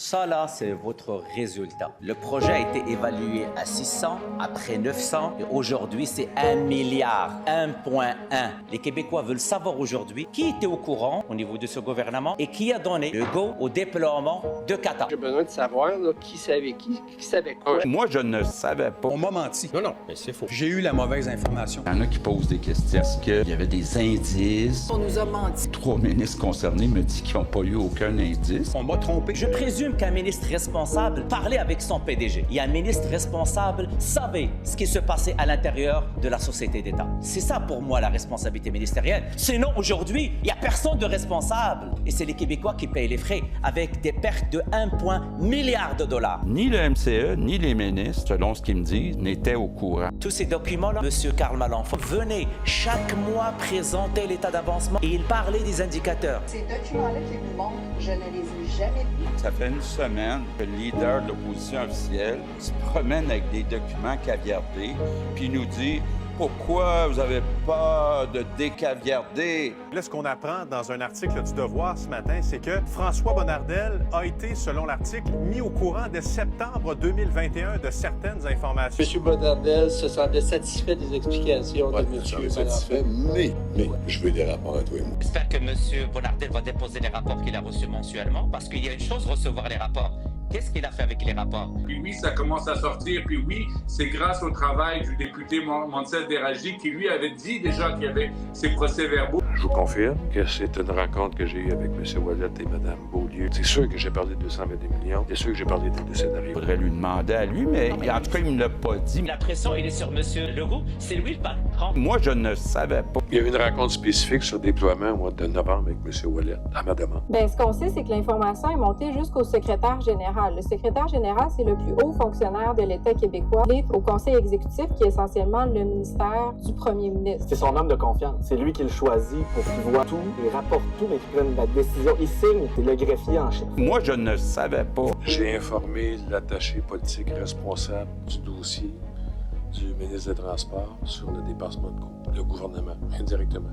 Ça, là, c'est votre résultat. Le projet a été évalué à 600, après 900, et aujourd'hui, c'est 1 milliard, 1,1. Les Québécois veulent savoir aujourd'hui qui était au courant au niveau de ce gouvernement et qui a donné le go au déploiement de Qatar. J'ai besoin de savoir là, qui savait quoi. Moi, je ne savais pas. On m'a menti. Non, mais c'est faux. J'ai eu la mauvaise information. Il y en a qui posent des questions. Est-ce qu'il y avait des indices? On nous a menti. 3 ministres concernés me disent qu'ils n'ont pas eu aucun indice. On m'a trompé. Je présume qu'un ministre responsable parlait avec son PDG. Et un ministre responsable savait ce qui se passait à l'intérieur de la société d'État. C'est ça pour moi la responsabilité ministérielle. Sinon, aujourd'hui, il n'y a personne de responsable. Et c'est les Québécois qui payent les frais avec des pertes de 1,1 milliard de dollars. Ni le MCE, ni les ministres, selon ce qu'ils me disent, n'étaient au courant. Tous ces documents-là, M. Karl Malenfant venait chaque mois présenter l'état d'avancement et il parlait des indicateurs. Ces documents-là qu'ils nous montrent, je ne les ai jamais vus. Ça fait une semaine que le leader de l'opposition officielle se promène avec des documents caviardés, puis il nous dit pourquoi vous n'avez pas de décaviarder. Là, ce qu'on apprend dans un article du Devoir ce matin, c'est que François Bonnardel a été, selon l'article, mis au courant dès septembre 2021 de certaines informations. M. Bonnardel se sentait satisfait des explications de M. satisfait, mais je veux des rapports à toi et moi. J'espère que M. Bonnardel va déposer les rapports qu'il a reçus mensuellement, parce qu'il y a une chose, recevoir les rapports. Qu'est-ce qu'il a fait avec les rapports? Puis oui, ça commence à sortir. Puis oui, c'est grâce au travail du député Moncel Déragi qui lui avait dit déjà qu'il y avait ces procès-verbaux. Je vous confirme que c'est une rencontre que j'ai eue avec M. Ouellet et Mme Beaulieu. C'est sûr que j'ai parlé de 222 millions. C'est sûr que j'ai parlé des scénarios. Il faudrait lui demander à lui, mais en tout cas, il ne me l'a pas dit. La pression, elle est sur M. Legault. C'est lui le patron. Moi, je ne savais pas. Il y a eu une rencontre spécifique sur le déploiement au mois de novembre avec M. Ouellet, à ma demande. Bien, ce qu'on sait, c'est que l'information est montée jusqu'au secrétaire général. Le secrétaire général, c'est le plus haut fonctionnaire de l'État québécois. Il est au conseil exécutif, qui est essentiellement le ministère du premier ministre. C'est son homme de confiance. C'est lui qui le choisit pour qu'il voit tout, il rapporte tout, mais qu'il prenne la décision. Il signe, c'est le greffier en chef. Moi, je ne savais pas. J'ai informé l'attaché politique responsable du dossier du ministre des Transports sur le dépassement de coûts, le gouvernement, indirectement.